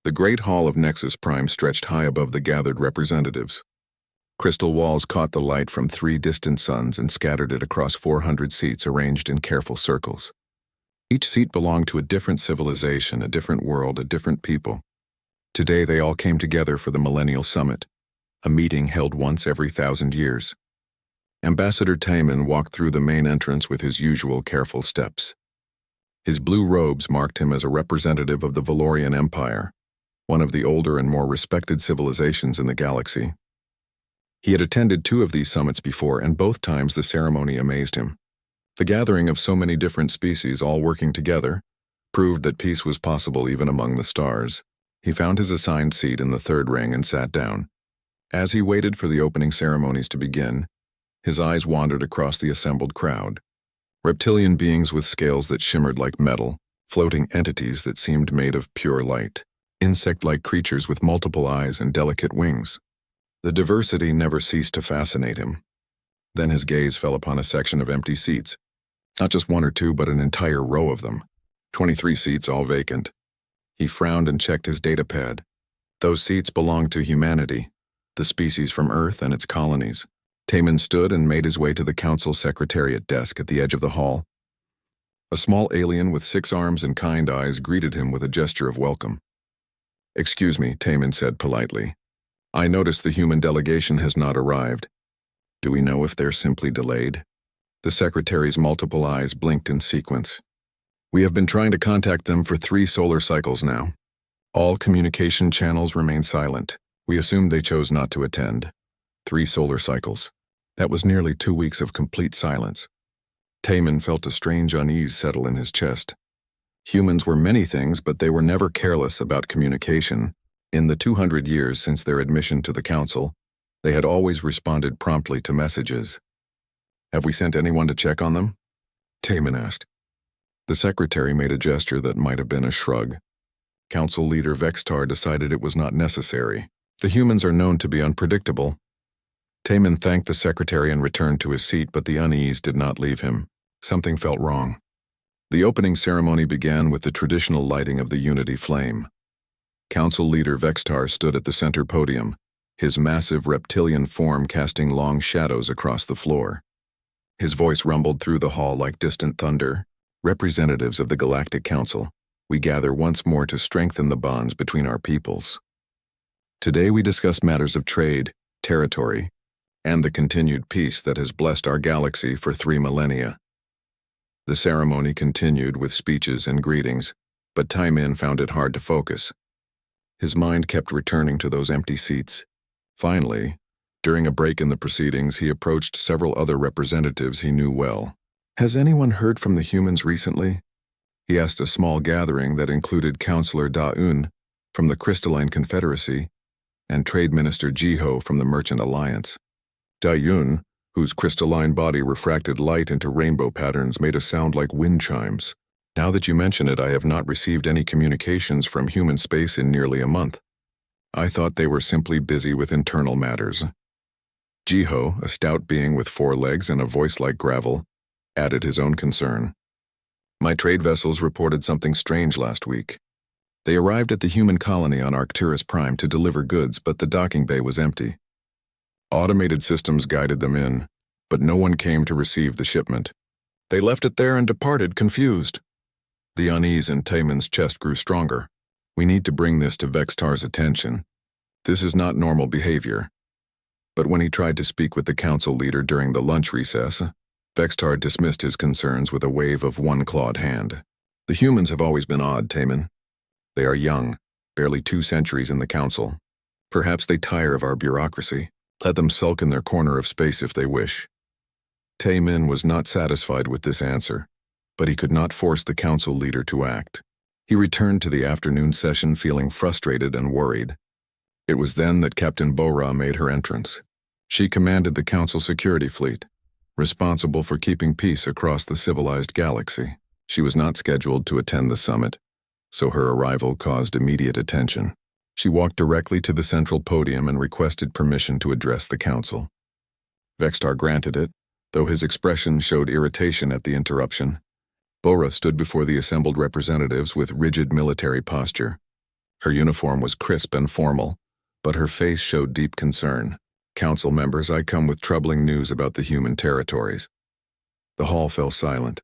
The Great Hall of Nexus Prime stretched high above the gathered representatives. Crystal walls caught the light from 3 distant suns and scattered it across 400 seats arranged in careful circles. Each seat belonged to a different civilization, a different world, a different people. Today they all came together for the Millennial Summit, a meeting held once every 1,000 years. Ambassador Taemin walked through the main entrance with his usual careful steps. His blue robes marked him as a representative of the Valorian Empire, one of the older and more respected civilizations in the galaxy. He had attended 2 of these summits before, and both times the ceremony amazed him. The gathering of so many different species all working together proved that peace was possible even among the stars. He found his assigned seat in the 3rd ring and sat down. As he waited for the opening ceremonies to begin, his eyes wandered across the assembled crowd. Reptilian beings with scales that shimmered like metal, floating entities that seemed made of pure light, insect-like creatures with multiple eyes and delicate wings. The diversity never ceased to fascinate him. Then his gaze fell upon a section of empty seats. Not just 1 or 2, but an entire row of them. 23 seats, all vacant. He frowned and checked his datapad. Those seats belonged to humanity, the species from Earth and its colonies. Taemin stood and made his way to the council secretariat desk at the edge of the hall. A small alien with 6 arms and kind eyes greeted him with a gesture of welcome. "Excuse me," Taemin said politely. "I notice the human delegation has not arrived. Do we know if they're simply delayed?" The secretary's multiple eyes blinked in sequence. "We have been trying to contact them for 3 solar cycles now. All communication channels remain silent. We assumed they chose not to attend. 3 solar cycles. That was nearly 2 weeks of complete silence." Taemin felt a strange unease settle in his chest. Humans were many things, but they were never careless about communication. In the 200 years since their admission to the council, they had always responded promptly to messages. "Have we sent anyone to check on them?" Taemin asked. The secretary made a gesture that might have been a shrug. Council leader Vextar decided it was not necessary. The humans are known to be unpredictable. Taemin thanked the secretary and returned to his seat, but the unease did not leave him. Something felt wrong. The opening ceremony began with the traditional lighting of the Unity Flame. Council leader Vextar stood at the center podium, his massive reptilian form casting long shadows across the floor. His voice rumbled through the hall like distant thunder. "Representatives of the Galactic Council, we gather once more to strengthen the bonds between our peoples. Today we discuss matters of trade, territory, and the continued peace that has blessed our galaxy for 3 millennia." The ceremony continued with speeches and greetings, but Taemin found it hard to focus. His mind kept returning to those empty seats. Finally, during a break in the proceedings, he approached several other representatives he knew well. "Has anyone heard from the humans recently?" He asked a small gathering that included Counselor Da-Un from the Crystalline Confederacy and Trade Minister Jiho from the Merchant Alliance. Da-Un, whose crystalline body refracted light into rainbow patterns, made a sound like wind chimes. "Now that you mention it, I have not received any communications from human space in nearly a month. I thought they were simply busy with internal matters." Jiho, a stout being with 4 legs and a voice like gravel, added his own concern. "My trade vessels reported something strange last week. They arrived at the human colony on Arcturus Prime to deliver goods, but the docking bay was empty. Automated systems guided them in, but no one came to receive the shipment. They left it there and departed confused." The unease in Taemin's chest grew stronger. "We need to bring this to Vextar's attention. This is not normal behavior." But when he tried to speak with the council leader during the lunch recess, Vextar dismissed his concerns with a wave of one clawed hand. "The humans have always been odd, Taemin. They are young, barely 2 centuries in the council. Perhaps they tire of our bureaucracy. Let them sulk in their corner of space if they wish." Taemin was not satisfied with this answer, but he could not force the council leader to act. He returned to the afternoon session feeling frustrated and worried. It was then that Captain Bora made her entrance. She commanded the council security fleet, responsible for keeping peace across the civilized galaxy. She was not scheduled to attend the summit, so her arrival caused immediate attention. She walked directly to the central podium and requested permission to address the council. Vextar granted it, though his expression showed irritation at the interruption. Bora stood before the assembled representatives with rigid military posture. Her uniform was crisp and formal, but her face showed deep concern. "Council members, I come with troubling news about the human territories." The hall fell silent.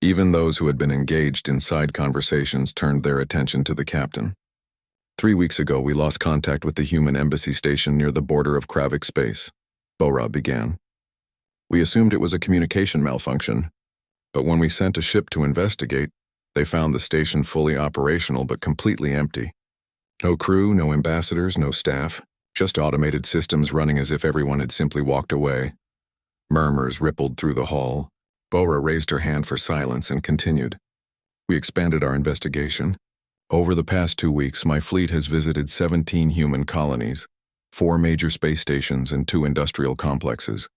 Even those who had been engaged in side conversations turned their attention to the captain. 3 weeks ago, we lost contact with the human embassy station near the border of Kravik space, Bora began. "We assumed it was a communication malfunction, but when we sent a ship to investigate, they found the station fully operational but completely empty. No crew, no ambassadors, no staff, just automated systems running as if everyone had simply walked away." Murmurs rippled through the hall. Bora raised her hand for silence and continued. "We expanded our investigation. Over the past 2 weeks, my fleet has visited 17 human colonies, 4 major space stations, and 2 industrial complexes.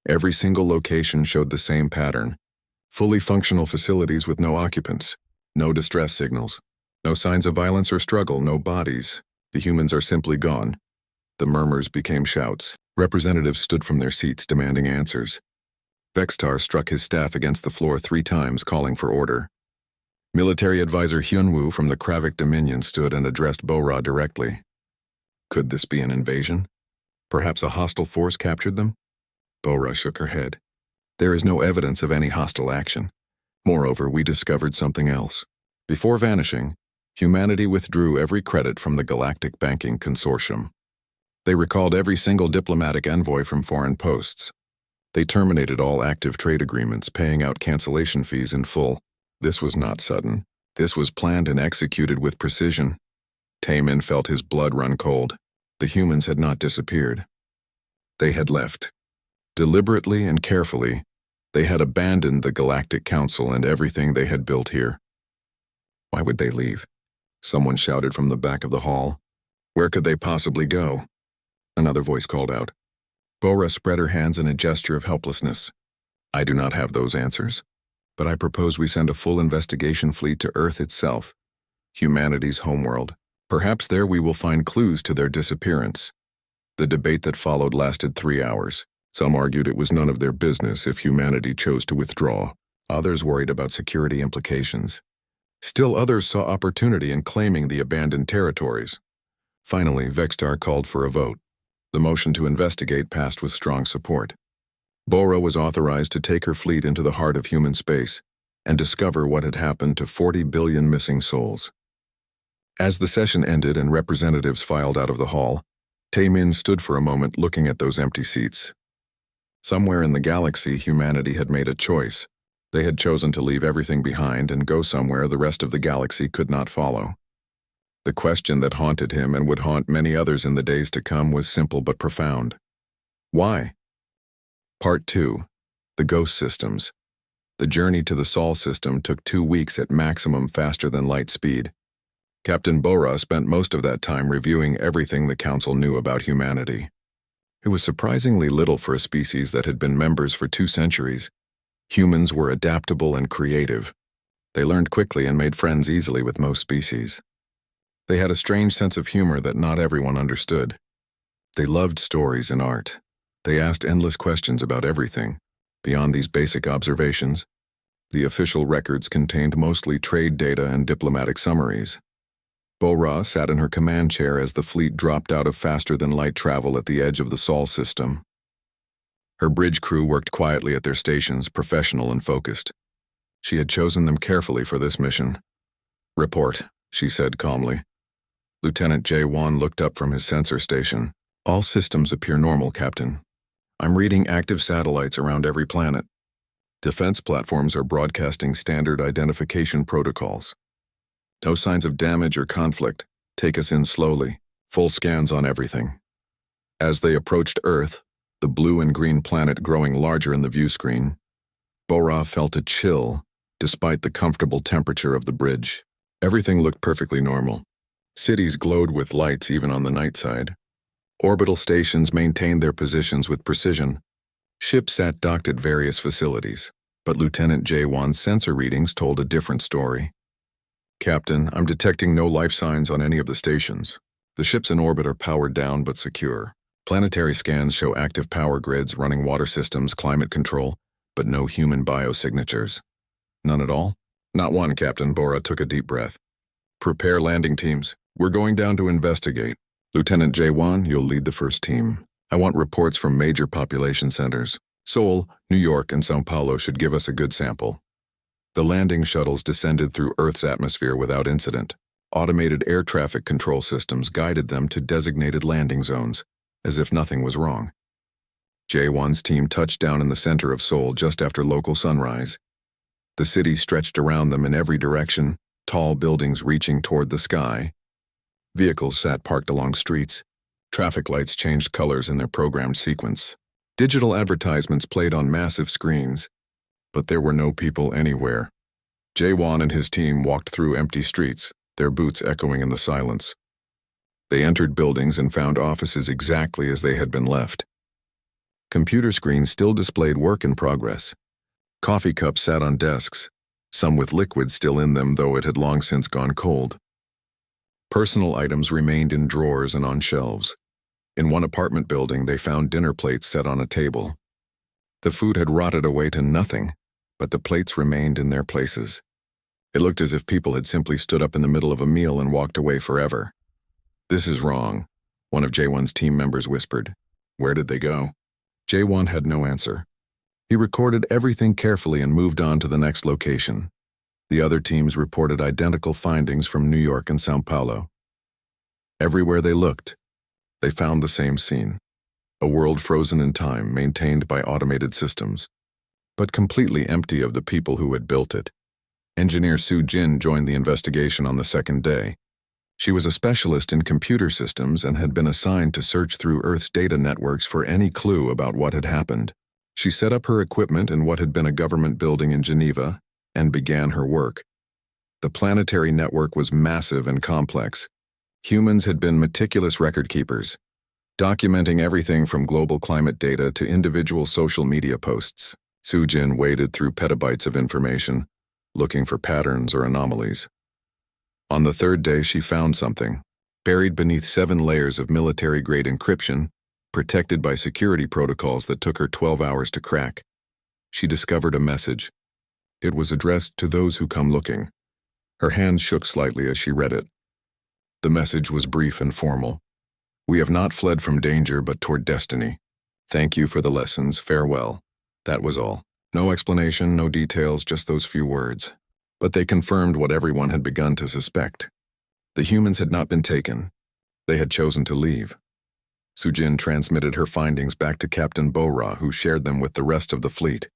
Every single location showed the same pattern. Fully functional facilities with no occupants, no distress signals, no signs of violence or struggle, no bodies. The humans are simply gone." The murmurs became shouts. Representatives stood from their seats demanding answers. Vextar struck his staff against the floor 3 times, calling for order. Military advisor Hyunwoo from the Kravik Dominion stood and addressed Bora directly. Could this be an invasion? Perhaps a hostile force captured them? Bora shook her head. "There is no evidence of any hostile action. Moreover, we discovered something else. Before vanishing, humanity withdrew every credit from the Galactic Banking Consortium. They recalled every single diplomatic envoy from foreign posts. They terminated all active trade agreements, paying out cancellation fees in full. This was not sudden. This was planned and executed with precision." Taemin felt his blood run cold. The humans had not disappeared. They had left. Deliberately and carefully, they had abandoned the Galactic Council and everything they had built here. Why would they leave? Someone shouted from the back of the hall. Where could they possibly go? Another voice called out. Bora spread her hands in a gesture of helplessness. "I do not have those answers, but I propose we send a full investigation fleet to Earth itself, humanity's homeworld. Perhaps there we will find clues to their disappearance." The debate that followed lasted 3 hours. Some argued it was none of their business if humanity chose to withdraw. Others worried about security implications. Still others saw opportunity in claiming the abandoned territories. Finally, Vextar called for a vote. The motion to investigate passed with strong support. Bora was authorized to take her fleet into the heart of human space and discover what had happened to 40 billion missing souls. As the session ended and representatives filed out of the hall, Taemin stood for a moment looking at those empty seats. Somewhere in the galaxy, humanity had made a choice. They had chosen to leave everything behind and go somewhere the rest of the galaxy could not follow. The question that haunted him and would haunt many others in the days to come was simple but profound. Why? Part 2. The Ghost Systems. The journey to the Sol system took 2 weeks at maximum faster-than-light speed. Captain Bora spent most of that time reviewing everything the Council knew about humanity. It was surprisingly little for a species that had been members for 2 centuries. Humans were adaptable and creative. They learned quickly and made friends easily with most species. They had a strange sense of humor that not everyone understood. They loved stories and art. They asked endless questions about everything. Beyond these basic observations, the official records contained mostly trade data and diplomatic summaries. Bora sat in her command chair as the fleet dropped out of faster-than-light travel at the edge of the Sol system. Her bridge crew worked quietly at their stations, professional and focused. She had chosen them carefully for this mission. "Report," she said calmly. Lieutenant Jae-won looked up from his sensor station. "All systems appear normal, Captain. I'm reading active satellites around every planet. Defense platforms are broadcasting standard identification protocols. No signs of damage or conflict. Take us in slowly. Full scans on everything." As they approached Earth, the blue and green planet growing larger in the view screen, Bora felt a chill despite the comfortable temperature of the bridge. Everything looked perfectly normal. Cities glowed with lights even on the night side. Orbital stations maintained their positions with precision. Ships sat docked at various facilities, but Lieutenant Jae-won's sensor readings told a different story. "Captain, I'm detecting no life signs on any of the stations. The ships in orbit are powered down but secure. Planetary scans show active power grids, running water systems, climate control, but no human biosignatures." "None at all?" "Not one, Captain." Bora took a deep breath. Prepare landing teams. We're going down to investigate. Lieutenant J1, you'll lead the first team. I want reports from major population centers. Seoul, New York, and São Paulo should give us a good sample. The landing shuttles descended through Earth's atmosphere without incident. Automated air traffic control systems guided them to designated landing zones, as if nothing was wrong. J1's team touched down in the center of Seoul just after local sunrise. The city stretched around them in every direction, tall buildings reaching toward the sky. Vehicles sat parked along streets. Traffic lights changed colors in their programmed sequence. Digital advertisements played on massive screens. But there were no people anywhere. Jaewon and his team walked through empty streets, their boots echoing in the silence. They entered buildings and found offices exactly as they had been left. Computer screens still displayed work in progress. Coffee cups sat on desks, some with liquid still in them, though it had long since gone cold. Personal items remained in drawers and on shelves. In one apartment building, they found dinner plates set on a table. The food had rotted away to nothing, but the plates remained in their places. It looked as if people had simply stood up in the middle of a meal and walked away forever. "This is wrong," one of J1's team members whispered. "Where did they go?" J1 had no answer. He recorded everything carefully and moved on to the next location. The other teams reported identical findings from New York and São Paulo. Everywhere they looked, they found the same scene. A world frozen in time, maintained by automated systems, but completely empty of the people who had built it. Engineer Soo Jin joined the investigation on the second day. She was a specialist in computer systems and had been assigned to search through Earth's data networks for any clue about what had happened. She set up her equipment in what had been a government building in Geneva and began her work. The planetary network was massive and complex. Humans had been meticulous record keepers, documenting everything from global climate data to individual social media posts. Soo-jin waded through petabytes of information, looking for patterns or anomalies. On the third day, she found something, buried beneath 7 layers of military-grade encryption, protected by security protocols that took her 12 hours to crack. She discovered a message. It was addressed to those who come looking. Her hands shook slightly as she read it. The message was brief and formal. "We have not fled from danger but toward destiny. Thank you for the lessons. Farewell." That was all. No explanation, no details, just those few words. But they confirmed what everyone had begun to suspect. The humans had not been taken. They had chosen to leave. Soo-jin transmitted her findings back to Captain Bo-ra, who shared them with the rest of the fleet.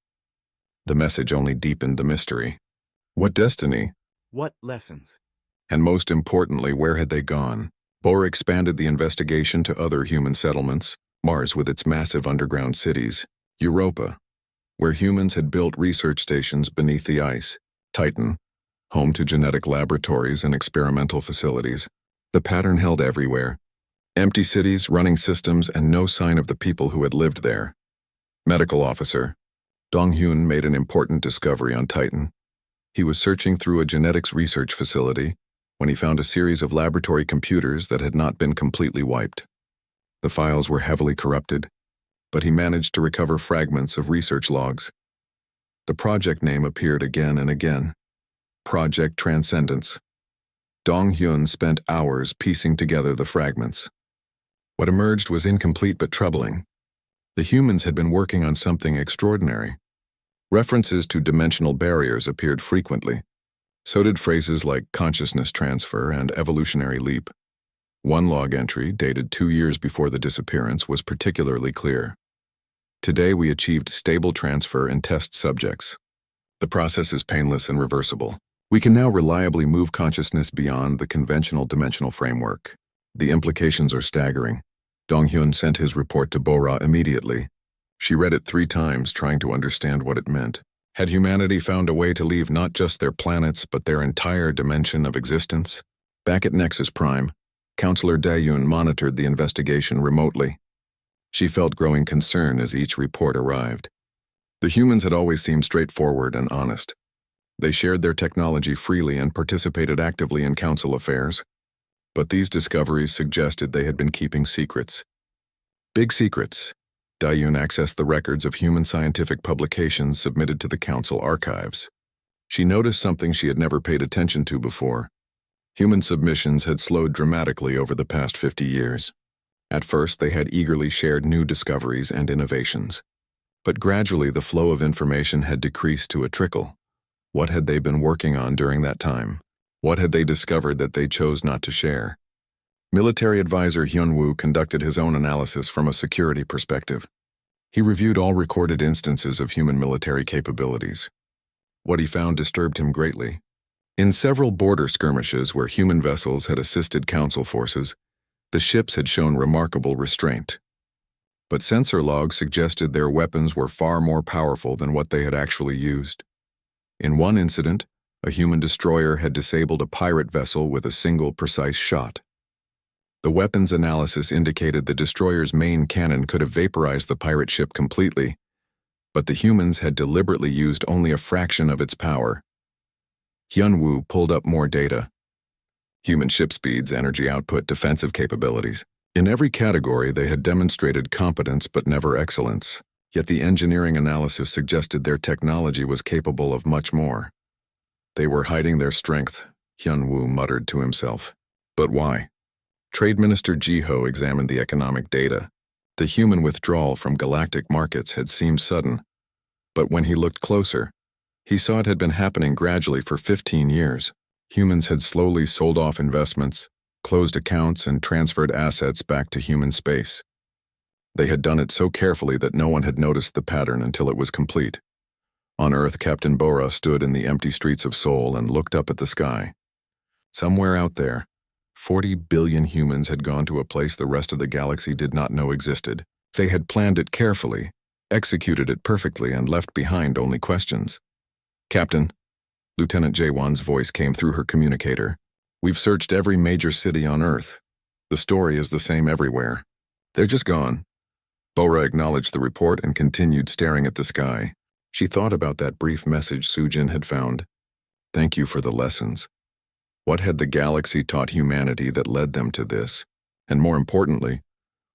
The message only deepened the mystery. What destiny? What lessons? And most importantly, where had they gone? Bo-ra expanded the investigation to other human settlements, Mars with its massive underground cities, Europa, where humans had built research stations beneath the ice, Titan, home to genetic laboratories and experimental facilities. The pattern held everywhere. Empty cities, running systems, and no sign of the people who had lived there. Medical officer Dong-hyun made an important discovery on Titan. He was searching through a genetics research facility when he found a series of laboratory computers that had not been completely wiped. The files were heavily corrupted, but he managed to recover fragments of research logs. The project name appeared again and again. Project Transcendence. Dong-hyun spent hours piecing together the fragments. What emerged was incomplete but troubling. The humans had been working on something extraordinary. References to dimensional barriers appeared frequently. So did phrases like consciousness transfer and evolutionary leap. One log entry, dated 2 years before the disappearance, was particularly clear. Today we achieved stable transfer in test subjects. The process is painless and reversible. We can now reliably move consciousness beyond the conventional dimensional framework. The implications are staggering. Dong-hyun sent his report to Bo-ra immediately. She read it 3 times, trying to understand what it meant. Had humanity found a way to leave not just their planets, but their entire dimension of existence? Back at Nexus Prime, Counselor Dae-yoon monitored the investigation remotely. She felt growing concern as each report arrived. The humans had always seemed straightforward and honest. They shared their technology freely and participated actively in council affairs. But these discoveries suggested they had been keeping secrets. Big secrets. Dae-yoon accessed the records of human scientific publications submitted to the council archives. She noticed something she had never paid attention to before. Human submissions had slowed dramatically over the past 50 years. At first, they had eagerly shared new discoveries and innovations. But gradually, the flow of information had decreased to a trickle. What had they been working on during that time? What had they discovered that they chose not to share? Military advisor Hyun-woo conducted his own analysis from a security perspective. He reviewed all recorded instances of human military capabilities. What he found disturbed him greatly. In several border skirmishes where human vessels had assisted Council forces, the ships had shown remarkable restraint. But sensor logs suggested their weapons were far more powerful than what they had actually used. In one incident, a human destroyer had disabled a pirate vessel with a single precise shot. The weapons analysis indicated the destroyer's main cannon could have vaporized the pirate ship completely, but the humans had deliberately used only a fraction of its power. Hyun-woo pulled up more data. Human ship speeds, energy output, defensive capabilities. In every category, they had demonstrated competence but never excellence, yet the engineering analysis suggested their technology was capable of much more. They were hiding their strength, Hyun-woo muttered to himself. But why? Trade Minister Ji-ho examined the economic data. The human withdrawal from galactic markets had seemed sudden, but when he looked closer, he saw it had been happening gradually for 15 years. Humans had slowly sold off investments, closed accounts, and transferred assets back to human space. They had done it so carefully that no one had noticed the pattern until it was complete. On Earth, Captain Bora stood in the empty streets of Seoul and looked up at the sky. Somewhere out there, 40 billion humans had gone to a place the rest of the galaxy did not know existed. They had planned it carefully, executed it perfectly, and left behind only questions. Captain, Lieutenant Jaewon's voice came through her communicator. We've searched every major city on Earth. The story is the same everywhere. They're just gone. Bora acknowledged the report and continued staring at the sky. She thought about that brief message Sujin had found. Thank you for the lessons. What had the galaxy taught humanity that led them to this? And more importantly,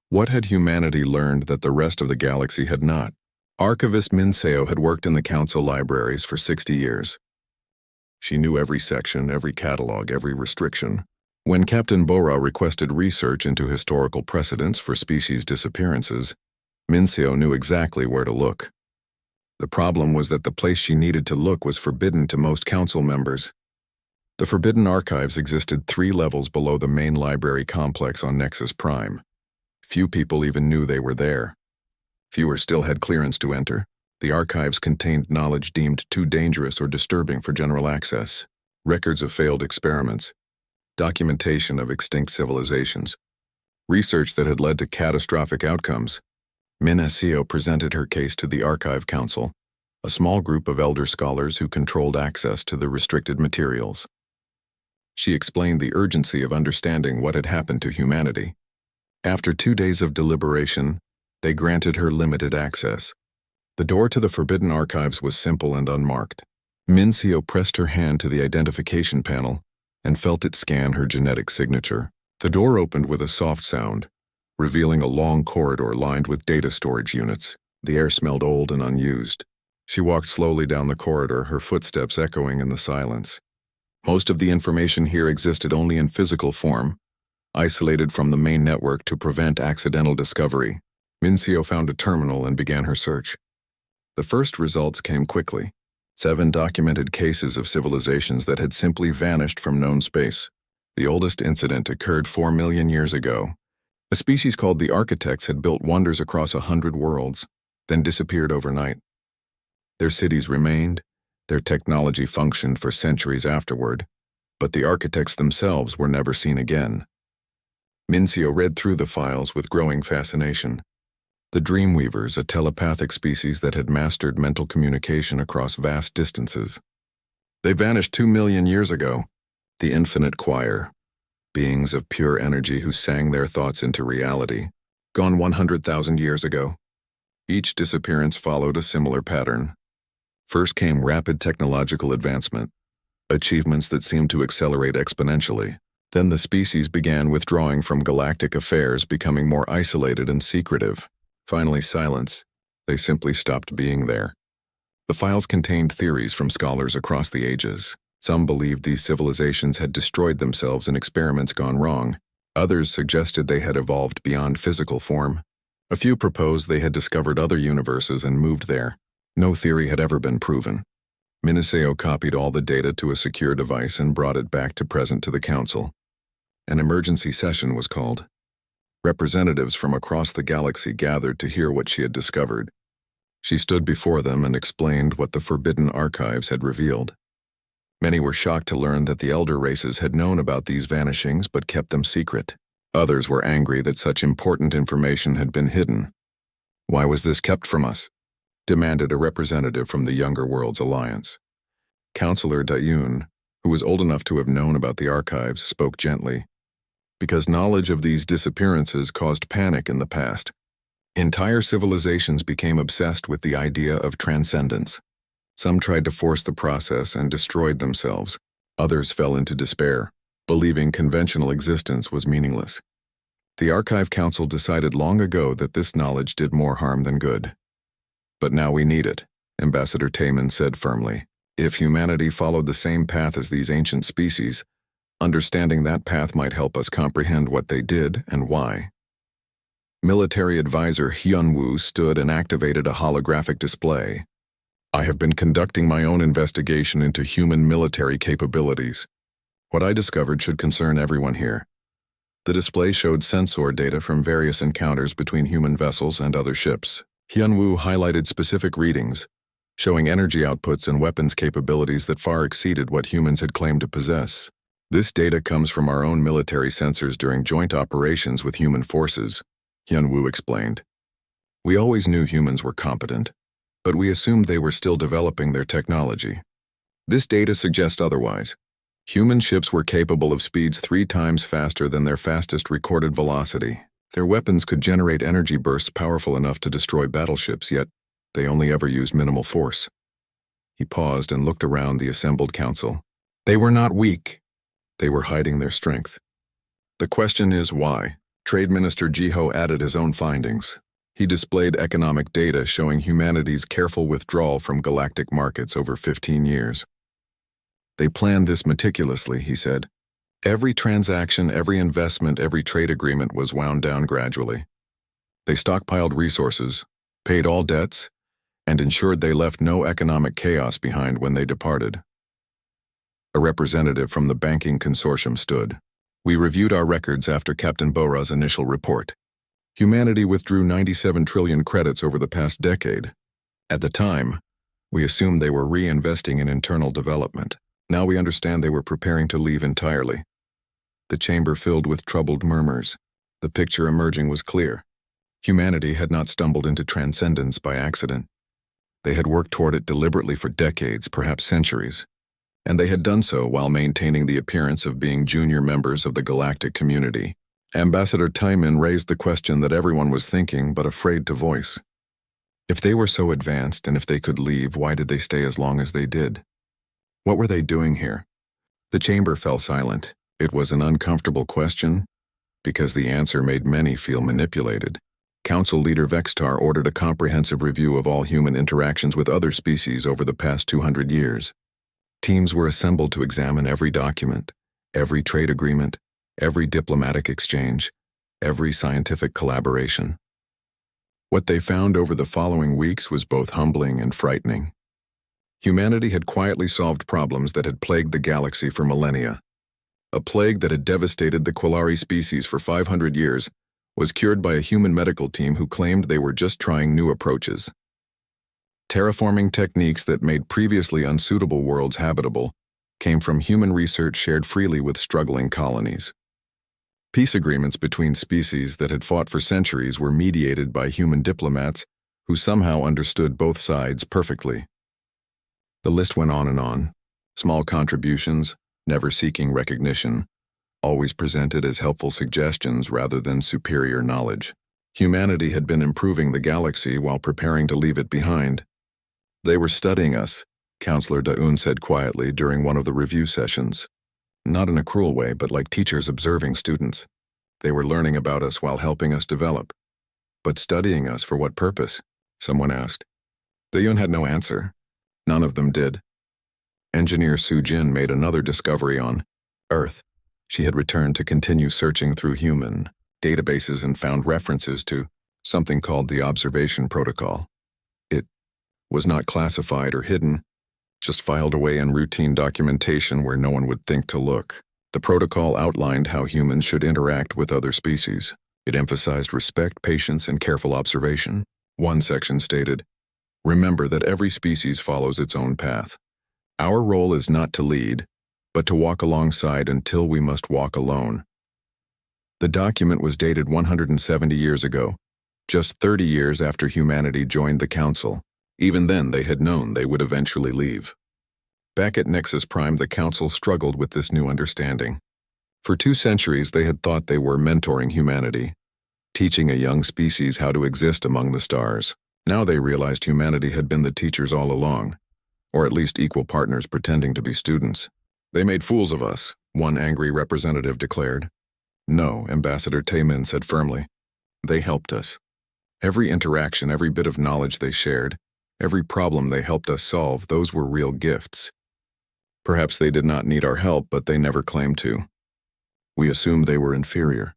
what had humanity learned that the rest of the galaxy had not? Archivist Min Seo had worked in the council libraries for 60 years. She knew every section, every catalog, every restriction. When Captain Bora requested research into historical precedents for species disappearances, Min Seo knew exactly where to look. The problem was that the place she needed to look was forbidden to most council members. The Forbidden Archives existed 3 levels below the main library complex on Nexus Prime. Few people even knew they were there. Fewer still had clearance to enter. The archives contained knowledge deemed too dangerous or disturbing for general access. Records of failed experiments, documentation of extinct civilizations, research that had led to catastrophic outcomes. Min Seo presented her case to the Archive Council, a small group of elder scholars who controlled access to the restricted materials. She explained the urgency of understanding what had happened to humanity. After 2 days of deliberation, they granted her limited access. The door to the Forbidden Archives was simple and unmarked. Min Seo pressed her hand to the identification panel and felt it scan her genetic signature. The door opened with a soft sound, revealing a long corridor lined with data storage units. The air smelled old and unused. She walked slowly down the corridor, her footsteps echoing in the silence. Most of the information here existed only in physical form, isolated from the main network to prevent accidental discovery. Min Seo found a terminal and began her search. The first results came quickly. 7 documented cases of civilizations that had simply vanished from known space. The oldest incident occurred 4 million years ago. A species called the Architects had built wonders across 100 worlds, then disappeared overnight. Their cities remained, their technology functioned for centuries afterward, but the architects themselves were never seen again. Min Seo read through the files with growing fascination. The Dreamweavers, a telepathic species that had mastered mental communication across vast distances. They vanished 2 million years ago. The Infinite Choir, beings of pure energy who sang their thoughts into reality, gone 100,000 years ago. Each disappearance followed a similar pattern. First came rapid technological advancement, achievements that seemed to accelerate exponentially. Then the species began withdrawing from galactic affairs, becoming more isolated and secretive. Finally, silence. They simply stopped being there. The files contained theories from scholars across the ages. Some believed these civilizations had destroyed themselves in experiments gone wrong. Others suggested they had evolved beyond physical form. A few proposed they had discovered other universes and moved there. No theory had ever been proven. Miniseo copied all the data to a secure device and brought it back to present to the council. An emergency session was called. Representatives from across the galaxy gathered to hear what she had discovered. She stood before them and explained what the forbidden archives had revealed. Many were shocked to learn that the elder races had known about these vanishings but kept them secret. Others were angry that such important information had been hidden. "Why was this kept from us?" demanded a representative from the Younger Worlds Alliance. Councillor Dayun, who was old enough to have known about the archives, spoke gently. "Because knowledge of these disappearances caused panic in the past. Entire civilizations became obsessed with the idea of transcendence. Some tried to force the process and destroyed themselves. Others fell into despair, believing conventional existence was meaningless. The Archive Council decided long ago that this knowledge did more harm than good. But now we need it," Ambassador Taman said firmly. "If humanity followed the same path as these ancient species, understanding that path might help us comprehend what they did and why." Military advisor Hyunwoo stood and activated a holographic display. "I have been conducting my own investigation into human military capabilities. What I discovered should concern everyone here." The display showed sensor data from various encounters between human vessels and other ships. Hyunwoo highlighted specific readings, showing energy outputs and weapons capabilities that far exceeded what humans had claimed to possess. "This data comes from our own military sensors during joint operations with human forces," Hyunwoo explained. "We always knew humans were competent, but we assumed they were still developing their technology. This data suggests otherwise. Human ships were capable of speeds 3 times faster than their fastest recorded velocity. Their weapons could generate energy bursts powerful enough to destroy battleships, yet they only ever used minimal force." He paused and looked around the assembled council. "They were not weak. They were hiding their strength. The question is why?" Trade Minister Jiho added his own findings. He displayed economic data showing humanity's careful withdrawal from galactic markets over 15 years. "They planned this meticulously," he said. "Every transaction, every investment, every trade agreement was wound down gradually. They stockpiled resources, paid all debts, and ensured they left no economic chaos behind when they departed." A representative from the banking consortium stood. "We reviewed our records after Captain Bora's initial report. Humanity withdrew 97 trillion credits over the past decade. At the time, we assumed they were reinvesting in internal development. Now we understand they were preparing to leave entirely." The chamber filled with troubled murmurs. The picture emerging was clear. Humanity had not stumbled into transcendence by accident. They had worked toward it deliberately for decades, perhaps centuries. And they had done so while maintaining the appearance of being junior members of the galactic community. Ambassador Taiman raised the question that everyone was thinking but afraid to voice. If they were so advanced and if they could leave, why did they stay as long as they did? What were they doing here? The chamber fell silent. It was an uncomfortable question, because the answer made many feel manipulated. Council leader Vextar ordered a comprehensive review of all human interactions with other species over the past 200 years. Teams were assembled to examine every document, every trade agreement, every diplomatic exchange, every scientific collaboration. What they found over the following weeks was both humbling and frightening. Humanity had quietly solved problems that had plagued the galaxy for millennia. A plague that had devastated the Quillari species for 500 years was cured by a human medical team who claimed they were just trying new approaches. Terraforming techniques that made previously unsuitable worlds habitable came from human research shared freely with struggling colonies. Peace agreements between species that had fought for centuries were mediated by human diplomats who somehow understood both sides perfectly. The list went on and on. Small contributions, never seeking recognition, always presented as helpful suggestions rather than superior knowledge. Humanity had been improving the galaxy while preparing to leave it behind. "They were studying us," Councillor Daun said quietly during one of the review sessions. Not in a cruel way, but like teachers observing students. They were learning about us while helping us develop. "But studying us for what purpose?" someone asked. Daun had no answer. None of them did. Engineer Su-Jin made another discovery on Earth. She had returned to continue searching through human databases and found references to something called the Observation Protocol. It was not classified or hidden, just filed away in routine documentation where no one would think to look. The protocol outlined how humans should interact with other species. It emphasized respect, patience, and careful observation. One section stated, "Remember that every species follows its own path. Our role is not to lead, but to walk alongside until we must walk alone." The document was dated 170 years ago, just 30 years after humanity joined the Council. Even then, they had known they would eventually leave. Back at Nexus Prime, the Council struggled with this new understanding. For 2 centuries, they had thought they were mentoring humanity, teaching a young species how to exist among the stars. Now they realized humanity had been the teachers all along, or at least equal partners pretending to be students. "They made fools of us," one angry representative declared. "No," Ambassador Taemin said firmly. "They helped us. Every interaction, every bit of knowledge they shared, every problem they helped us solve, those were real gifts. Perhaps they did not need our help, but they never claimed to. We assumed they were inferior.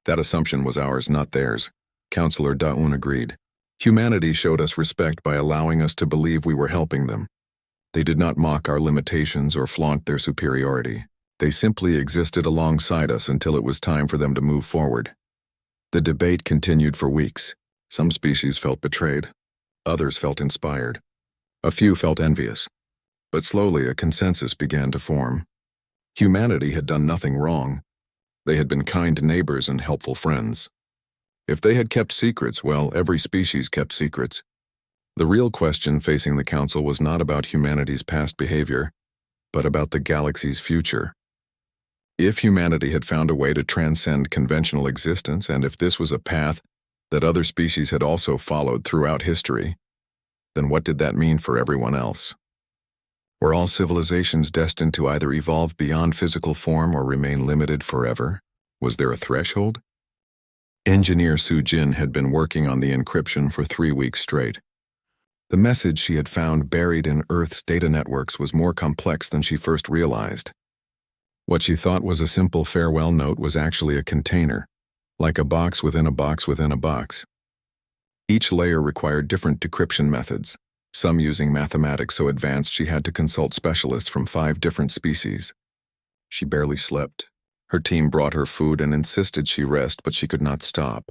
That assumption was ours, not theirs." Counselor Daun agreed. "Humanity showed us respect by allowing us to believe we were helping them. They did not mock our limitations or flaunt their superiority. They simply existed alongside us until it was time for them to move forward." The debate continued for weeks. Some species felt betrayed. Others felt inspired. A few felt envious. But slowly a consensus began to form. Humanity had done nothing wrong. They had been kind neighbors and helpful friends. If they had kept secrets, well, every species kept secrets. The real question facing the Council was not about humanity's past behavior, but about the galaxy's future. If humanity had found a way to transcend conventional existence, and if this was a path that other species had also followed throughout history, then what did that mean for everyone else? Were all civilizations destined to either evolve beyond physical form or remain limited forever? Was there a threshold? Engineer Su-Jin had been working on the encryption for 3 weeks straight. The message she had found buried in Earth's data networks was more complex than she first realized. What she thought was a simple farewell note was actually a container, like a box within a box within a box. Each layer required different decryption methods, some using mathematics so advanced she had to consult specialists from 5 different species. She barely slept. Her team brought her food and insisted she rest, but she could not stop.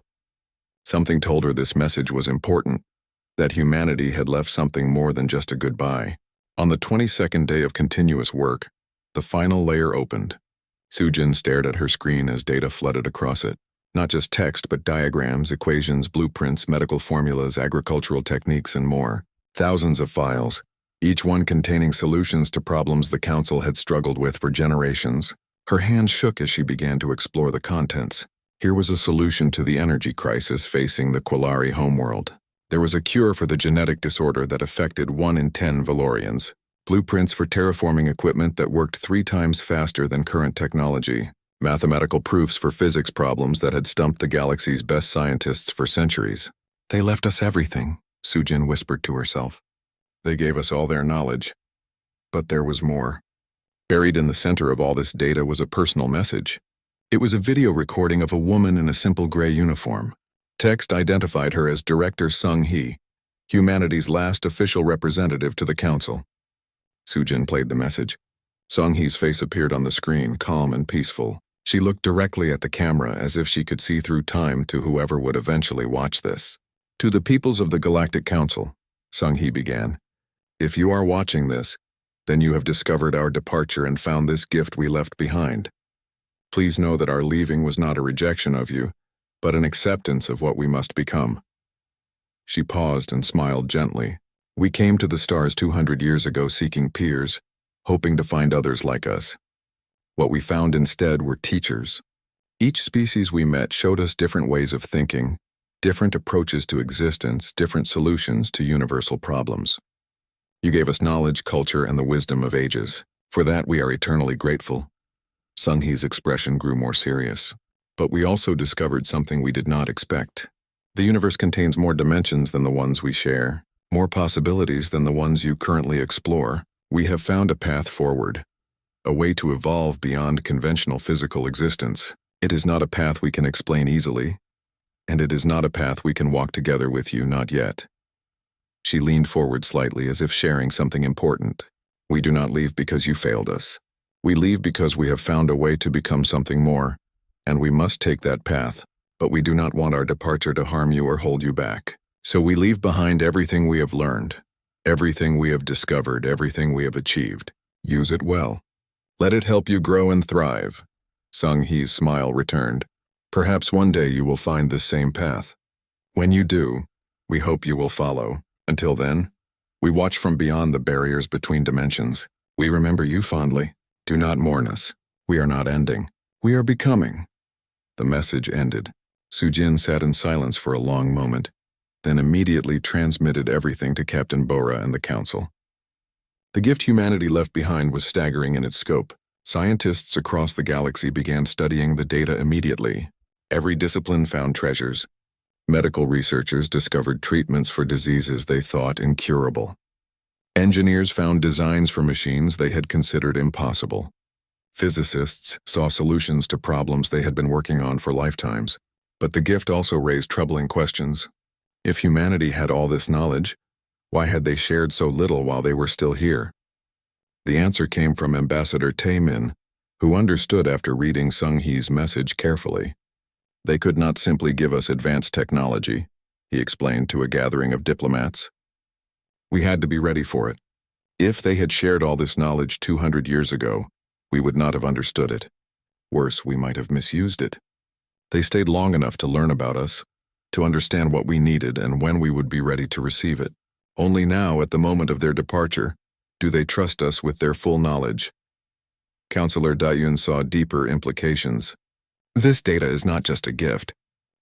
Something told her this message was important, that humanity had left something more than just a goodbye. On the 22nd day of continuous work, the final layer opened. Su-Jin stared at her screen as data flooded across it. Not just text, but diagrams, equations, blueprints, medical formulas, agricultural techniques, and more. Thousands of files, each one containing solutions to problems the Council had struggled with for generations. Her hands shook as she began to explore the contents. Here was a solution to the energy crisis facing the Quillari homeworld. There was a cure for the genetic disorder that affected 1 in 10 Valorians. Blueprints for terraforming equipment that worked 3 times faster than current technology. Mathematical proofs for physics problems that had stumped the galaxy's best scientists for centuries. "They left us everything," Su-Jin whispered to herself. "They gave us all their knowledge." But there was more. Buried in the center of all this data was a personal message. It was a video recording of a woman in a simple gray uniform. Text identified her as Director Sung-hee, humanity's last official representative to the Council. Su-Jin played the message. Sung-hee's face appeared on the screen, calm and peaceful. She looked directly at the camera as if she could see through time to whoever would eventually watch this. "To the peoples of the Galactic Council," Sung-hee began, "if you are watching this, then you have discovered our departure and found this gift we left behind. Please know that our leaving was not a rejection of you, but an acceptance of what we must become." She paused and smiled gently. "We came to the stars 200 years ago seeking peers, hoping to find others like us. What we found instead were teachers. Each species we met showed us different ways of thinking, different approaches to existence, different solutions to universal problems. You gave us knowledge, culture, and the wisdom of ages. For that we are eternally grateful." Sung-hee's expression grew more serious. "But we also discovered something we did not expect. The universe contains more dimensions than the ones we share, more possibilities than the ones you currently explore. We have found a path forward, a way to evolve beyond conventional physical existence. It is not a path we can explain easily, and it is not a path we can walk together with you, not yet." She leaned forward slightly as if sharing something important. "We do not leave because you failed us. We leave because we have found a way to become something more, and we must take that path, but we do not want our departure to harm you or hold you back. So we leave behind everything we have learned, everything we have discovered, everything we have achieved. Use it well. Let it help you grow and thrive." Sung Hee's smile returned. "Perhaps one day you will find this same path. When you do, we hope you will follow. Until then, we watch from beyond the barriers between dimensions. We remember you fondly. Do not mourn us. We are not ending. We are becoming." The message ended. Sujin sat in silence for a long moment, then immediately transmitted everything to Captain Bora and the Council. The gift humanity left behind was staggering in its scope. Scientists across the galaxy began studying the data immediately. Every discipline found treasures. Medical researchers discovered treatments for diseases they thought incurable. Engineers found designs for machines they had considered impossible. Physicists saw solutions to problems they had been working on for lifetimes. But the gift also raised troubling questions. If humanity had all this knowledge, why had they shared so little while they were still here? The answer came from Ambassador Tae-min, who understood after reading Sung Hee's message carefully. "They could not simply give us advanced technology," he explained to a gathering of diplomats. "We had to be ready for it. If they had shared all this knowledge 200 years ago, we would not have understood it. Worse, we might have misused it. They stayed long enough to learn about us, to understand what we needed and when we would be ready to receive it. Only now, at the moment of their departure, do they trust us with their full knowledge." Counselor Dayun saw deeper implications. "This data is not just a gift.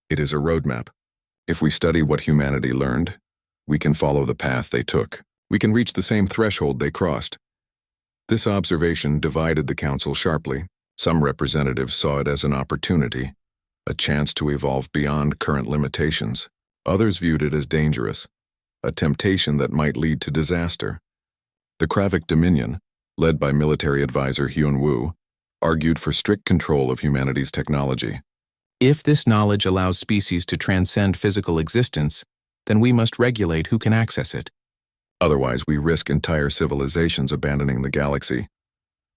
It is a roadmap. If we study what humanity learned, we can follow the path they took. We can reach the same threshold they crossed." This observation divided the council sharply. Some representatives saw it as an opportunity, a chance to evolve beyond current limitations. Others viewed it as dangerous, a temptation that might lead to disaster. The Kravik Dominion, led by military advisor Hyun Woo, argued for strict control of humanity's technology. "If this knowledge allows species to transcend physical existence, then we must regulate who can access it. Otherwise, we risk entire civilizations abandoning the galaxy."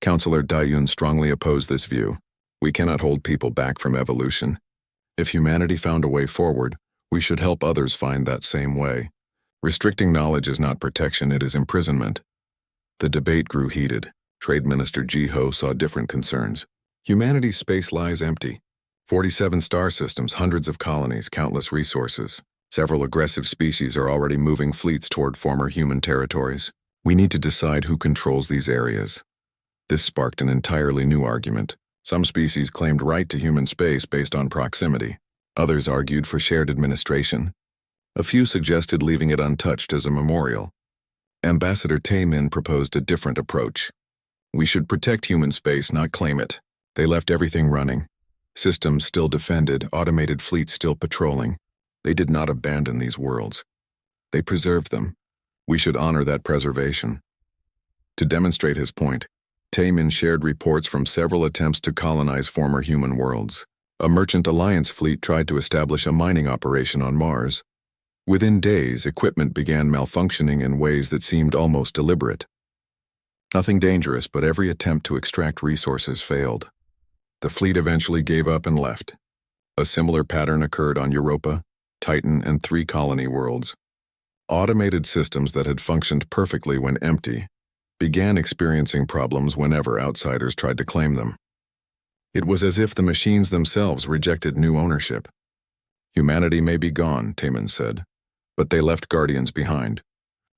Counselor Dayun strongly opposed this view. "We cannot hold people back from evolution. If humanity found a way forward, we should help others find that same way. Restricting knowledge is not protection, it is imprisonment." The debate grew heated. Trade Minister Ji-ho saw different concerns. Humanity's space lies empty. 47 star systems, hundreds of colonies, countless resources. Several aggressive species are already moving fleets toward former human territories. We need to decide who controls these areas. This sparked an entirely new argument. Some species claimed right to human space based on proximity. Others argued for shared administration. A few suggested leaving it untouched as a memorial. Ambassador Tae-min proposed a different approach. "We should protect human space, not claim it." They left everything running. Systems still defended, automated fleets still patrolling. They did not abandon these worlds. They preserved them. We should honor that preservation. To demonstrate his point, Tae-min shared reports from several attempts to colonize former human worlds. A merchant alliance fleet tried to establish a mining operation on Mars. Within days, equipment began malfunctioning in ways that seemed almost deliberate. Nothing dangerous, but every attempt to extract resources failed. The fleet eventually gave up and left. A similar pattern occurred on Europa, Titan, and 3 colony worlds. Automated systems that had functioned perfectly when empty began experiencing problems whenever outsiders tried to claim them. It was as if the machines themselves rejected new ownership. "Humanity may be gone," Tae-min said, "but they left guardians behind.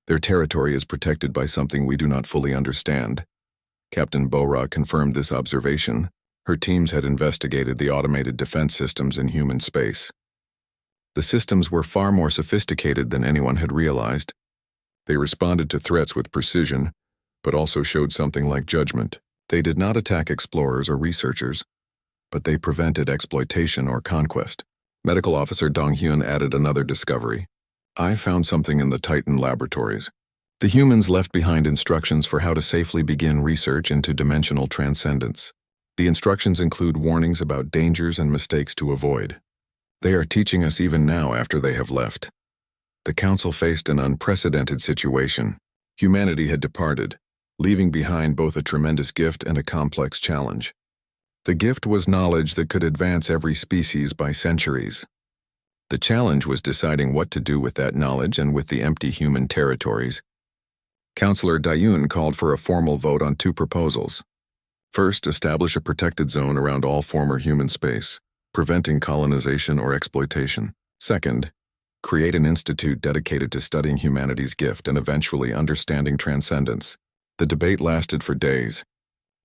Their territory is protected by something we do not fully understand." Captain Bora confirmed this observation. Her teams had investigated the automated defense systems in human space. The systems were far more sophisticated than anyone had realized. They responded to threats with precision, but also showed something like judgment. They did not attack explorers or researchers, but they prevented exploitation or conquest. Medical Officer Dong Hyun added another discovery. "I found something in the Titan laboratories. The humans left behind instructions for how to safely begin research into dimensional transcendence. The instructions include warnings about dangers and mistakes to avoid. They are teaching us even now after they have left. The Council faced an unprecedented situation. Humanity had departed, leaving behind both a tremendous gift and a complex challenge. The gift was knowledge that could advance every species by centuries. The challenge was deciding what to do with that knowledge and with the empty human territories. Councillor Dayun called for a formal vote on two proposals. First, establish a protected zone around all former human space, preventing colonization or exploitation. Second, create an institute dedicated to studying humanity's gift and eventually understanding transcendence. The debate lasted for days.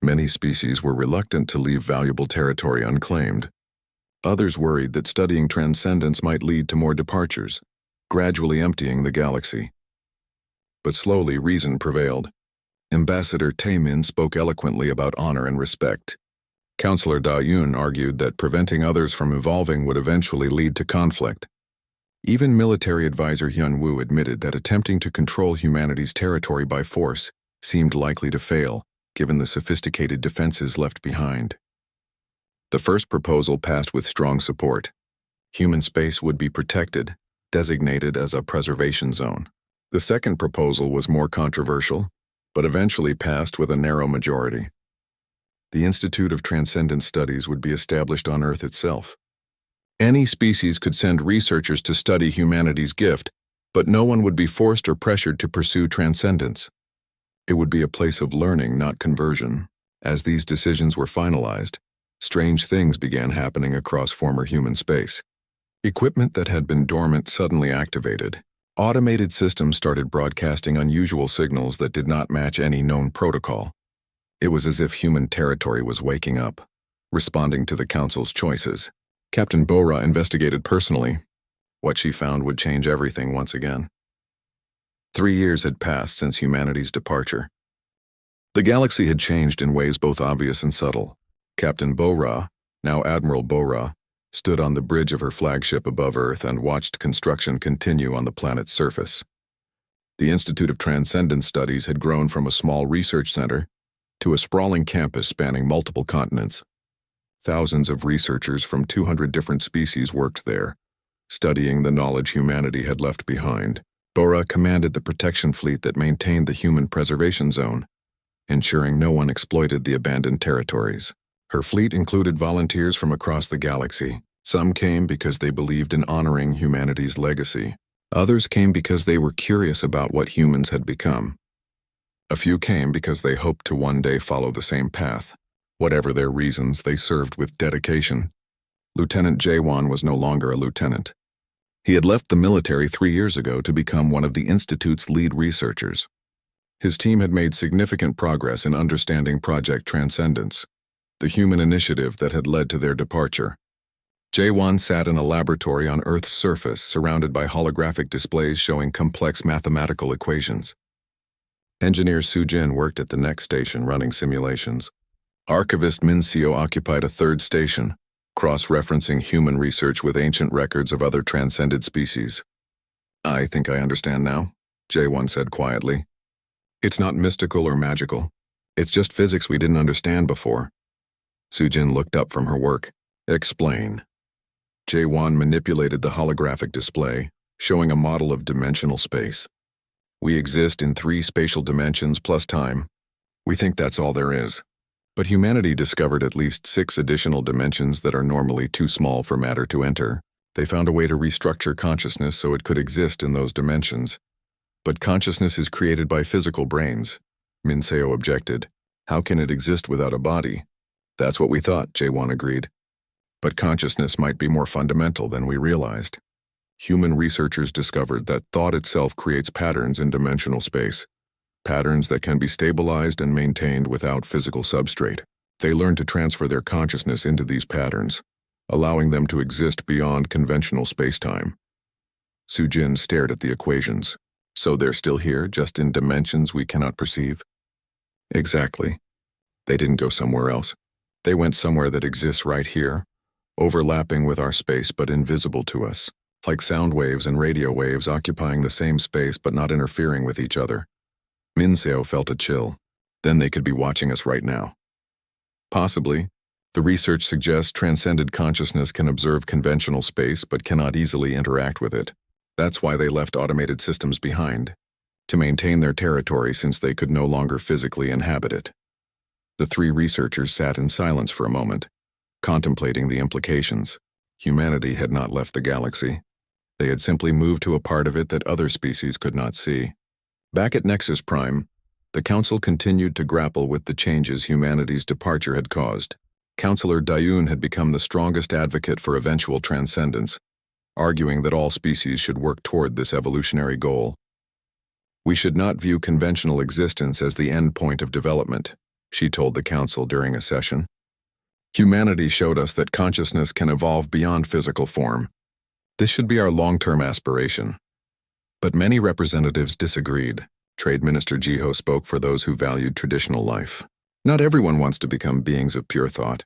Many species were reluctant to leave valuable territory unclaimed. Others worried that studying transcendence might lead to more departures, gradually emptying the galaxy. But slowly reason prevailed. Ambassador Taemin spoke eloquently about honor and respect. Councillor Da-Yun argued that preventing others from evolving would eventually lead to conflict. Even military advisor Hyun Woo admitted that attempting to control humanity's territory by force seemed likely to fail, given the sophisticated defenses left behind. The first proposal passed with strong support. Human space would be protected, designated as a preservation zone. The second proposal was more controversial, but eventually passed with a narrow majority. The Institute of Transcendent Studies would be established on Earth itself. Any species could send researchers to study humanity's gift, but no one would be forced or pressured to pursue transcendence. It would be a place of learning, not conversion. As these decisions were finalized, strange things began happening across former human space. Equipment that had been dormant suddenly activated. Automated systems started broadcasting unusual signals that did not match any known protocol. It was as if human territory was waking up, responding to the Council's choices. Captain Bora investigated personally. What she found would change everything once again. 3 years had passed since humanity's departure. The galaxy had changed in ways both obvious and subtle. Captain Bora, now Admiral Bora, stood on the bridge of her flagship above Earth and watched construction continue on the planet's surface. The Institute of Transcendent Studies had grown from a small research center to a sprawling campus spanning multiple continents. Thousands of researchers from 200 different species worked there, studying the knowledge humanity had left behind. Bora commanded the protection fleet that maintained the human preservation zone, ensuring no one exploited the abandoned territories. Her fleet included volunteers from across the galaxy. Some came because they believed in honoring humanity's legacy. Others came because they were curious about what humans had become. A few came because they hoped to one day follow the same path. Whatever their reasons, they served with dedication. Lieutenant Jaewon was no longer a lieutenant. He had left the military 3 years ago to become one of the Institute's lead researchers. His team had made significant progress in understanding Project Transcendence, the human initiative that had led to their departure. Jaewon sat in a laboratory on Earth's surface surrounded by holographic displays showing complex mathematical equations. Engineer Soo-jin worked at the next station running simulations. Archivist Min Seo occupied a third station, cross-referencing human research with ancient records of other transcended species. "I think I understand now," Jaewon said quietly. "It's not mystical or magical. It's just physics we didn't understand before." Soo-jin looked up from her work. "Explain." Jaewon manipulated the holographic display, showing a model of dimensional space. "We exist in 3 spatial dimensions plus time. We think that's all there is. But humanity discovered at least 6 additional dimensions that are normally too small for matter to enter. They found a way to restructure consciousness so it could exist in those dimensions. But consciousness is created by physical brains," Min Seo objected. "How can it exist without a body?" "That's what we thought," Jaewon agreed. "But consciousness might be more fundamental than we realized." Human researchers discovered that thought itself creates patterns in dimensional space, patterns that can be stabilized and maintained without physical substrate. They learned to transfer their consciousness into these patterns, allowing them to exist beyond conventional spacetime. Soo-jin stared at the equations. "So they're still here, just in dimensions we cannot perceive?" "Exactly. They didn't go somewhere else. They went somewhere that exists right here, overlapping with our space but invisible to us, like sound waves and radio waves occupying the same space but not interfering with each other. Minseo felt a chill. Then they could be watching us right now. Possibly. The research suggests transcended consciousness can observe conventional space but cannot easily interact with it. That's why they left automated systems behind, to maintain their territory since they could no longer physically inhabit it. The three researchers sat in silence for a moment, contemplating the implications. Humanity had not left the galaxy. They had simply moved to a part of it that other species could not see. Back at Nexus Prime, the Council continued to grapple with the changes humanity's departure had caused. Councillor Dayun had become the strongest advocate for eventual transcendence, arguing that all species should work toward this evolutionary goal. We should not view conventional existence as the end point of development, she told the Council during a session. Humanity showed us that consciousness can evolve beyond physical form. This should be our long-term aspiration. But many representatives disagreed. Trade Minister Jiho spoke for those who valued traditional life. Not everyone wants to become beings of pure thought.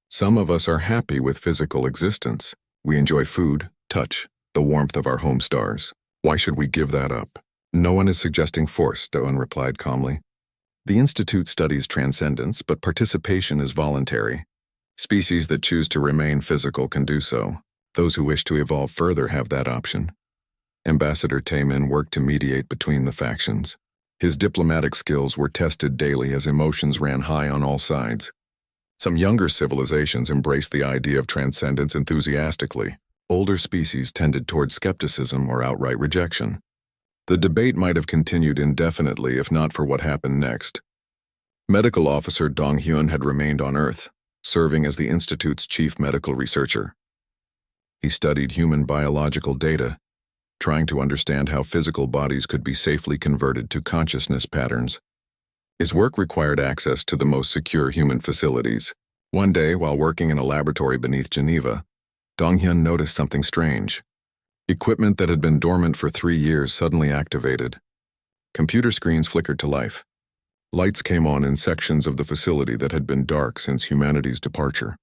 Some of us are happy with physical existence. We enjoy food, touch, the warmth of our home stars. Why should we give that up? No one is suggesting force, Doan replied calmly. The Institute studies transcendence, but participation is voluntary. Species that choose to remain physical can do so. Those who wish to evolve further have that option. Ambassador Taemin worked to mediate between the factions. His diplomatic skills were tested daily as emotions ran high on all sides. Some younger civilizations embraced the idea of transcendence enthusiastically. Older species tended toward skepticism or outright rejection. The debate might have continued indefinitely if not for what happened next. Medical Officer Dong Hyun had remained on Earth, serving as the Institute's chief medical researcher. He studied human biological data, trying to understand how physical bodies could be safely converted to consciousness patterns. His work required access to the most secure human facilities. One day, while working in a laboratory beneath Geneva, Dong-hyun noticed something strange. Equipment that had been dormant for 3 years suddenly activated. Computer screens flickered to life. Lights came on in sections of the facility that had been dark since humanity's departure.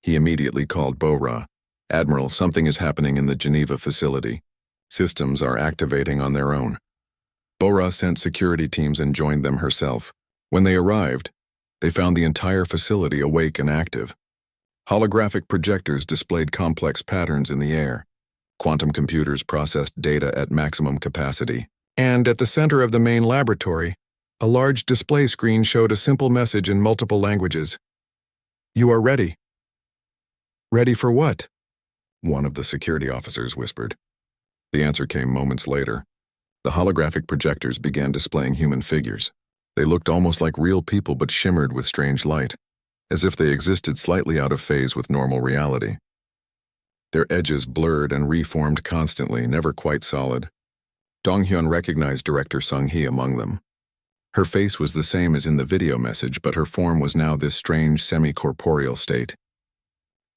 He immediately called Bo-Ra. Admiral, something is happening in the Geneva facility. Systems are activating on their own. Bo-Ra sent security teams and joined them herself. When they arrived, they found the entire facility awake and active. Holographic projectors displayed complex patterns in the air. Quantum computers processed data at maximum capacity. And at the center of the main laboratory, a large display screen showed a simple message in multiple languages. "You are ready." "Ready for what?" one of the security officers whispered. The answer came moments later. The holographic projectors began displaying human figures. They looked almost like real people but shimmered with strange light, as if they existed slightly out of phase with normal reality. Their edges blurred and reformed constantly, never quite solid. Dong-hyun recognized Director Sung-hee among them. Her face was the same as in the video message, but her form was now this strange semi-corporeal state.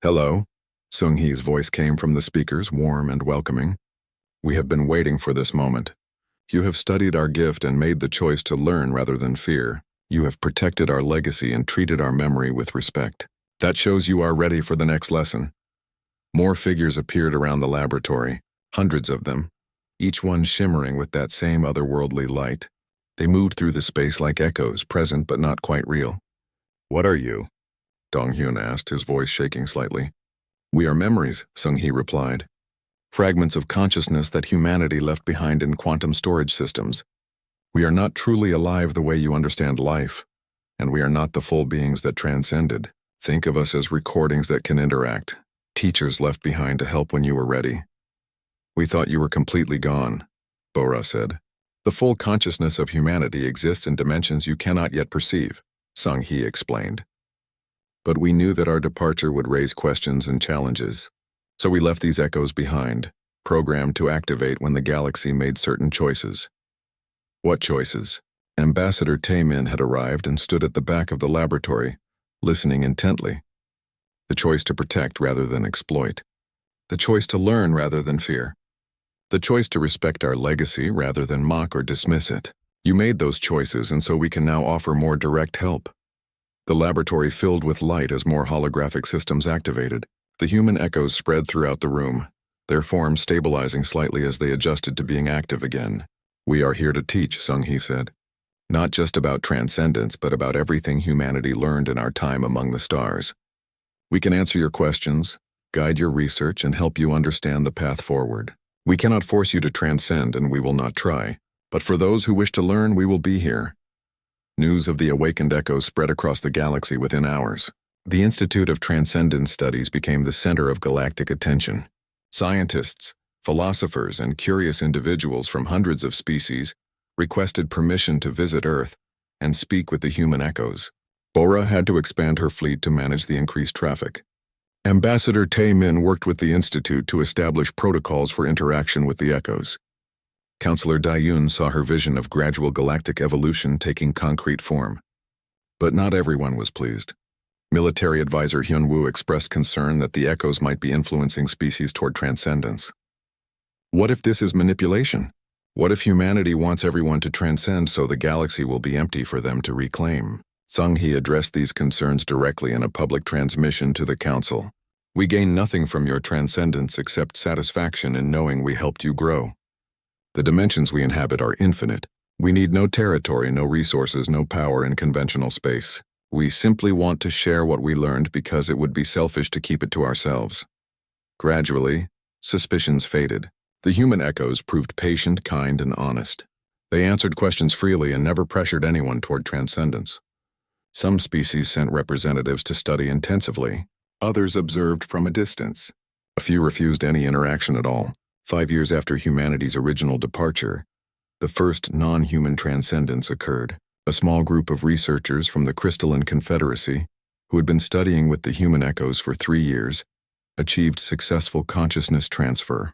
"Hello?" Sung-hee's voice came from the speakers, warm and welcoming. "We have been waiting for this moment. You have studied our gift and made the choice to learn rather than fear. You have protected our legacy and treated our memory with respect. That shows you are ready for the next lesson." More figures appeared around the laboratory, hundreds of them, each one shimmering with that same otherworldly light. They moved through the space like echoes, present but not quite real. "What are you?" Dong-hyun asked, his voice shaking slightly. "We are memories," Sung-hee replied. "Fragments of consciousness that humanity left behind in quantum storage systems. We are not truly alive the way you understand life, and we are not the full beings that transcended. Think of us as recordings that can interact, teachers left behind to help when you were ready." "We thought you were completely gone," Bo-Ra said. "The full consciousness of humanity exists in dimensions you cannot yet perceive," Sung-hee explained. "But we knew that our departure would raise questions and challenges. So we left these echoes behind, programmed to activate when the galaxy made certain choices." "What choices?" Ambassador Taemin had arrived and stood at the back of the laboratory, listening intently. "The choice to protect rather than exploit. The choice to learn rather than fear. The choice to respect our legacy rather than mock or dismiss it. You made those choices, and so we can now offer more direct help." The laboratory filled with light as more holographic systems activated. The human echoes spread throughout the room, their forms stabilizing slightly as they adjusted to being active again. "We are here to teach," Sung-hee said. Not just about transcendence, but about everything humanity learned in our time among the stars. We can answer your questions, guide your research, and help you understand the path forward. We cannot force you to transcend, and we will not try. But for those who wish to learn, we will be here. News of the awakened echoes spread across the galaxy within hours. The Institute of Transcendence Studies became the center of galactic attention. Scientists, philosophers, and curious individuals from hundreds of species requested permission to visit Earth and speak with the human echoes. Bora had to expand her fleet to manage the increased traffic. Ambassador Tae Min worked with the Institute to establish protocols for interaction with the echoes. Counselor Dayun saw her vision of gradual galactic evolution taking concrete form. But not everyone was pleased. Military advisor Hyun-woo expressed concern that the echoes might be influencing species toward transcendence. What if this is manipulation? What if humanity wants everyone to transcend so the galaxy will be empty for them to reclaim? Sung-hee addressed these concerns directly in a public transmission to the council. We gain nothing from your transcendence except satisfaction in knowing we helped you grow. The dimensions we inhabit are infinite. We need no territory, no resources, no power in conventional space. We simply want to share what we learned because it would be selfish to keep it to ourselves. Gradually, suspicions faded. The human echoes proved patient, kind, and honest. They answered questions freely and never pressured anyone toward transcendence. Some species sent representatives to study intensively. Others observed from a distance. A few refused any interaction at all. 5 years after humanity's original departure, the first non-human transcendence occurred. A small group of researchers from the Crystalline Confederacy, who had been studying with the human echoes for 3 years, achieved successful consciousness transfer.